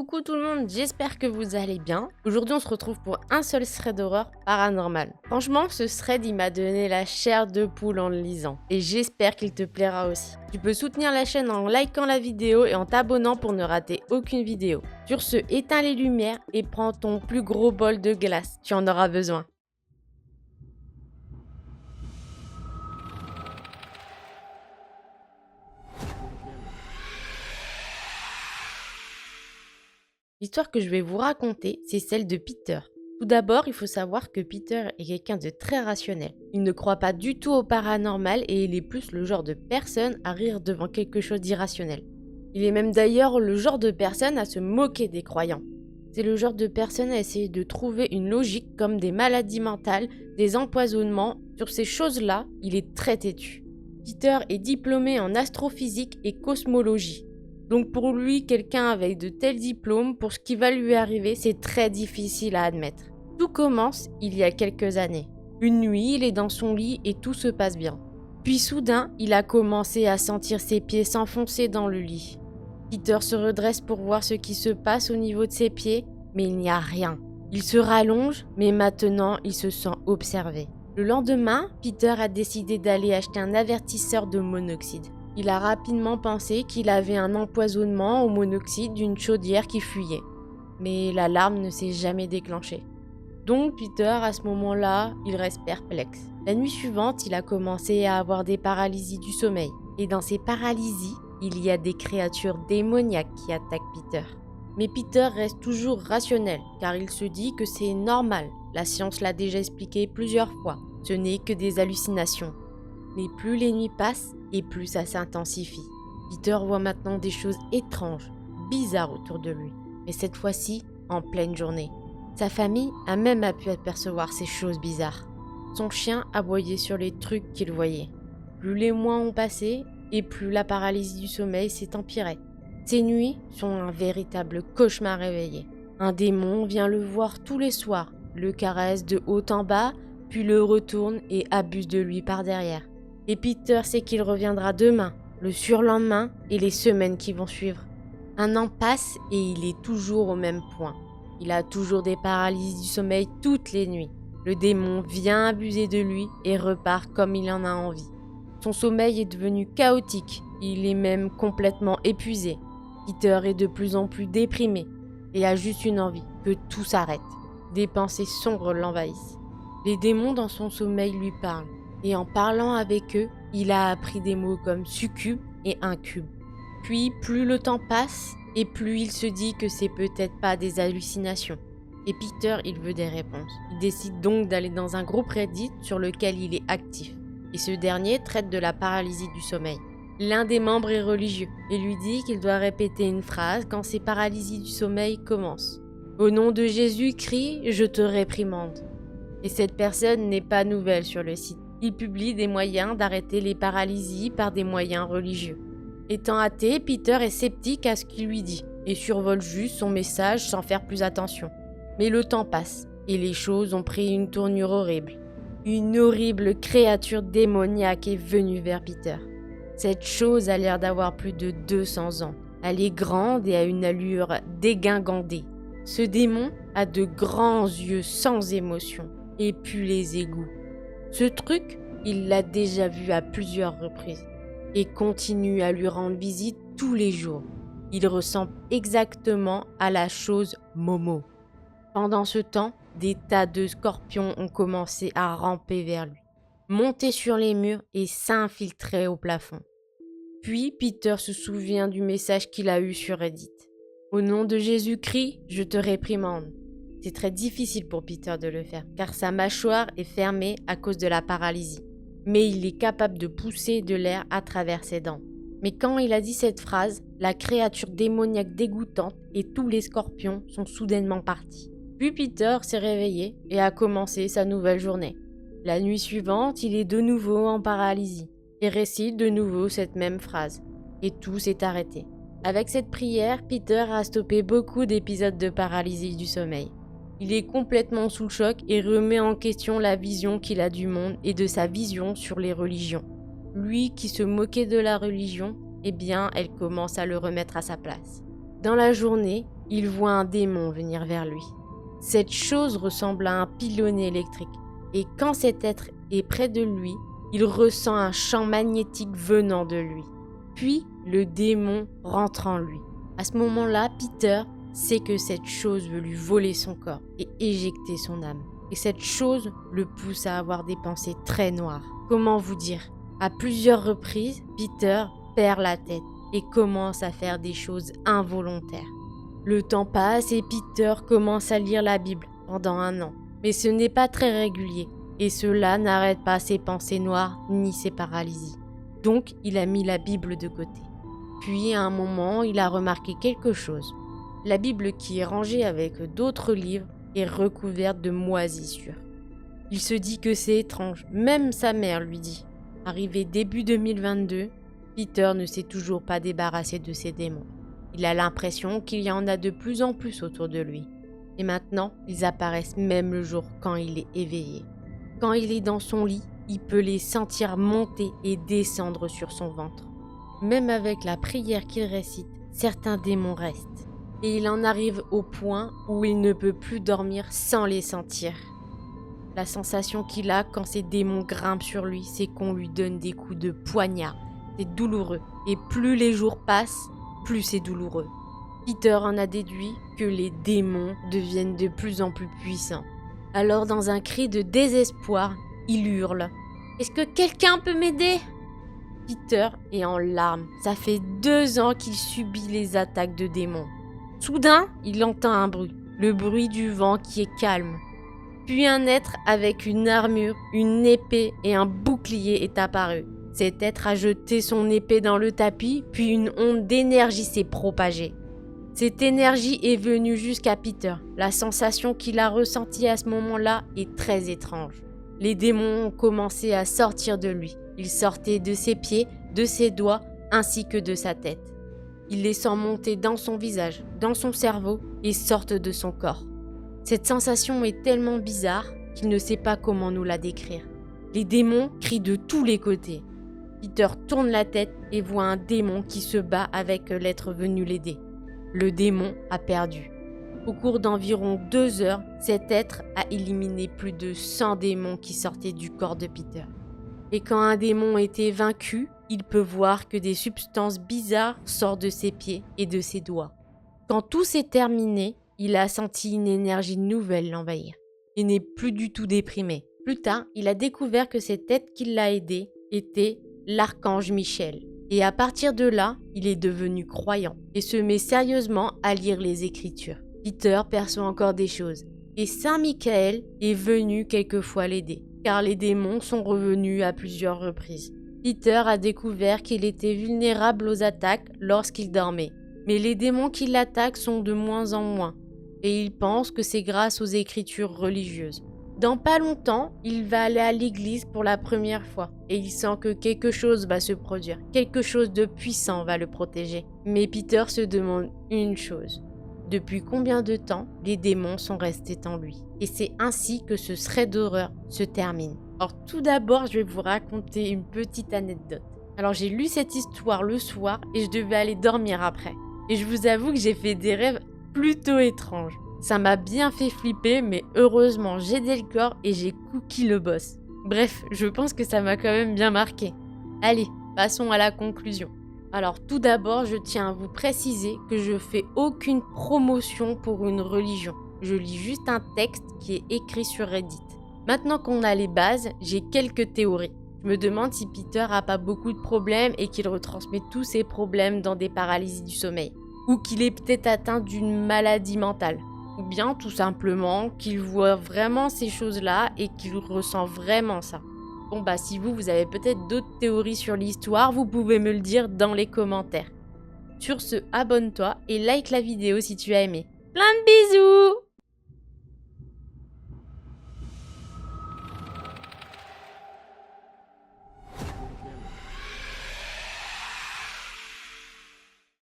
Coucou tout le monde, j'espère que vous allez bien. Aujourd'hui on se retrouve pour un seul thread d'horreur paranormal. Franchement ce thread il m'a donné la chair de poule en le lisant. Et j'espère qu'il te plaira aussi. Tu peux soutenir la chaîne en likant la vidéo et en t'abonnant pour ne rater aucune vidéo. Sur ce, éteins les lumières et prends ton plus gros bol de glace, tu en auras besoin. L'histoire que je vais vous raconter, c'est celle de Peter. Tout d'abord, il faut savoir que Peter est quelqu'un de très rationnel. Il ne croit pas du tout au paranormal et il est plus le genre de personne à rire devant quelque chose d'irrationnel. Il est même d'ailleurs le genre de personne à se moquer des croyants. C'est le genre de personne à essayer de trouver une logique comme des maladies mentales, des empoisonnements. Sur ces choses-là, il est très têtu. Peter est diplômé en astrophysique et cosmologie. Donc pour lui, quelqu'un avec de tels diplômes, pour ce qui va lui arriver, c'est très difficile à admettre. Tout commence il y a quelques années. Une nuit, il est dans son lit et tout se passe bien. Puis soudain, il a commencé à sentir ses pieds s'enfoncer dans le lit. Peter se redresse pour voir ce qui se passe au niveau de ses pieds, mais il n'y a rien. Il se rallonge, mais maintenant il se sent observé. Le lendemain, Peter a décidé d'aller acheter un avertisseur de monoxyde. Il a rapidement pensé qu'il avait un empoisonnement au monoxyde d'une chaudière qui fuyait. Mais l'alarme ne s'est jamais déclenchée. Donc Peter, à ce moment-là, il reste perplexe. La nuit suivante, il a commencé à avoir des paralysies du sommeil. Et dans ces paralysies, il y a des créatures démoniaques qui attaquent Peter. Mais Peter reste toujours rationnel, car il se dit que c'est normal. La science l'a déjà expliqué plusieurs fois. Ce n'est que des hallucinations. Mais plus les nuits passent, et plus ça s'intensifie. Peter voit maintenant des choses étranges, bizarres autour de lui. Mais cette fois-ci, en pleine journée. Sa famille a même pu apercevoir ces choses bizarres. Son chien aboyait sur les trucs qu'il voyait. Plus les mois ont passé, et plus la paralysie du sommeil s'est empirée. Ces nuits sont un véritable cauchemar réveillé. Un démon vient le voir tous les soirs, le caresse de haut en bas, puis le retourne et abuse de lui par derrière. Et Peter sait qu'il reviendra demain, le surlendemain et les semaines qui vont suivre. Un an passe et il est toujours au même point. Il a toujours des paralysies du sommeil toutes les nuits. Le démon vient abuser de lui et repart comme il en a envie. Son sommeil est devenu chaotique, il est même complètement épuisé. Peter est de plus en plus déprimé et a juste une envie, que tout s'arrête. Des pensées sombres l'envahissent. Les démons dans son sommeil lui parlent. Et en parlant avec eux, il a appris des mots comme succube et incube. Puis, plus le temps passe, et plus il se dit que c'est peut-être pas des hallucinations. Et Peter, il veut des réponses. Il décide donc d'aller dans un groupe Reddit sur lequel il est actif. Et ce dernier traite de la paralysie du sommeil. L'un des membres est religieux et lui dit qu'il doit répéter une phrase quand ces paralysies du sommeil commencent. Au nom de Jésus-Christ, je te réprimande. Et cette personne n'est pas nouvelle sur le site. Il publie des moyens d'arrêter les paralysies par des moyens religieux. Étant athée, Peter est sceptique à ce qu'il lui dit et survole juste son message sans faire plus attention. Mais le temps passe et les choses ont pris une tournure horrible. Une horrible créature démoniaque est venue vers Peter. Cette chose a l'air d'avoir plus de 200 ans. Elle est grande et a une allure dégingandée. Ce démon a de grands yeux sans émotion et pue les égouts. Ce truc, il l'a déjà vu à plusieurs reprises et continue à lui rendre visite tous les jours. Il ressemble exactement à la chose Momo. Pendant ce temps, des tas de scorpions ont commencé à ramper vers lui, monter sur les murs et s'infiltrer au plafond. Puis Peter se souvient du message qu'il a eu sur Reddit. Au nom de Jésus-Christ, je te réprimande. C'est très difficile pour Peter de le faire, car sa mâchoire est fermée à cause de la paralysie. Mais il est capable de pousser de l'air à travers ses dents. Mais quand il a dit cette phrase, la créature démoniaque dégoûtante et tous les scorpions sont soudainement partis. Puis Peter s'est réveillé et a commencé sa nouvelle journée. La nuit suivante, il est de nouveau en paralysie et récite de nouveau cette même phrase. Et tout s'est arrêté. Avec cette prière, Peter a stoppé beaucoup d'épisodes de paralysie du sommeil. Il est complètement sous le choc et remet en question la vision qu'il a du monde et de sa vision sur les religions. Lui qui se moquait de la religion, eh bien, elle commence à le remettre à sa place. Dans la journée, il voit un démon venir vers lui. Cette chose ressemble à un pylône électrique, et quand cet être est près de lui, il ressent un champ magnétique venant de lui. Puis, le démon rentre en lui. À ce moment-là, Peter sait que cette chose veut lui voler son corps et éjecter son âme. Et cette chose le pousse à avoir des pensées très noires. Comment vous dire? À plusieurs reprises, Peter perd la tête et commence à faire des choses involontaires. Le temps passe et Peter commence à lire la Bible pendant 1 an. Mais ce n'est pas très régulier et cela n'arrête pas ses pensées noires ni ses paralysies. Donc, il a mis la Bible de côté. Puis, à un moment, il a remarqué quelque chose. La Bible qui est rangée avec d'autres livres est recouverte de moisissures. Il se dit que c'est étrange, même sa mère lui dit. Arrivé début 2022, Peter ne s'est toujours pas débarrassé de ses démons. Il a l'impression qu'il y en a de plus en plus autour de lui. Et maintenant, ils apparaissent même le jour quand il est éveillé. Quand il est dans son lit, il peut les sentir monter et descendre sur son ventre. Même avec la prière qu'il récite, certains démons restent. Et il en arrive au point où il ne peut plus dormir sans les sentir. La sensation qu'il a quand ces démons grimpent sur lui, c'est qu'on lui donne des coups de poignard. C'est douloureux. Et plus les jours passent, plus c'est douloureux. Peter en a déduit que les démons deviennent de plus en plus puissants. Alors, dans un cri de désespoir, il hurle « Est-ce que quelqu'un peut m'aider ?» Peter est en larmes. Ça fait 2 ans qu'il subit les attaques de démons. Soudain, il entend un bruit, le bruit du vent qui est calme. Puis un être avec une armure, une épée et un bouclier est apparu. Cet être a jeté son épée dans le tapis, puis une onde d'énergie s'est propagée. Cette énergie est venue jusqu'à Peter. La sensation qu'il a ressentie à ce moment-là est très étrange. Les démons ont commencé à sortir de lui. Ils sortaient de ses pieds, de ses doigts, ainsi que de sa tête. Il les sent monter dans son visage, dans son cerveau et sortent de son corps. Cette sensation est tellement bizarre qu'il ne sait pas comment nous la décrire. Les démons crient de tous les côtés. Peter tourne la tête et voit un démon qui se bat avec l'être venu l'aider. Le démon a perdu. Au cours d'environ 2 heures, cet être a éliminé plus de 100 démons qui sortaient du corps de Peter. Et quand un démon était vaincu, il peut voir que des substances bizarres sortent de ses pieds et de ses doigts. Quand tout s'est terminé, il a senti une énergie nouvelle l'envahir et n'est plus du tout déprimé. Plus tard, il a découvert que cette être qui l'a aidé était l'archange Michel. Et à partir de là, il est devenu croyant et se met sérieusement à lire les Écritures. Peter perçoit encore des choses et Saint Michael est venu quelquefois l'aider, car les démons sont revenus à plusieurs reprises. Peter a découvert qu'il était vulnérable aux attaques lorsqu'il dormait, mais les démons qui l'attaquent sont de moins en moins, et il pense que c'est grâce aux écritures religieuses. Dans pas longtemps, il va aller à l'église pour la première fois, et il sent que quelque chose va se produire, quelque chose de puissant va le protéger. Mais Peter se demande une chose. Depuis combien de temps les démons sont restés en lui? Et c'est ainsi que ce thread d'horreur se termine. Alors tout d'abord, je vais vous raconter une petite anecdote. Alors j'ai lu cette histoire le soir et je devais aller dormir après. Et je vous avoue que j'ai fait des rêves plutôt étranges. Ça m'a bien fait flipper, mais heureusement j'ai aidé le corps et j'ai cookie le boss. Bref, je pense que ça m'a quand même bien marqué. Allez, passons à la conclusion. Alors tout d'abord, je tiens à vous préciser que je fais aucune promotion pour une religion. Je lis juste un texte qui est écrit sur Reddit. Maintenant qu'on a les bases, j'ai quelques théories. Je me demande si Peter a pas beaucoup de problèmes et qu'il retransmet tous ses problèmes dans des paralysies du sommeil. Ou qu'il est peut-être atteint d'une maladie mentale. Ou bien tout simplement qu'il voit vraiment ces choses-là et qu'il ressent vraiment ça. Bon bah si vous avez peut-être d'autres théories sur l'histoire, vous pouvez me le dire dans les commentaires. Sur ce, abonne-toi et like la vidéo si tu as aimé. Plein de bisous!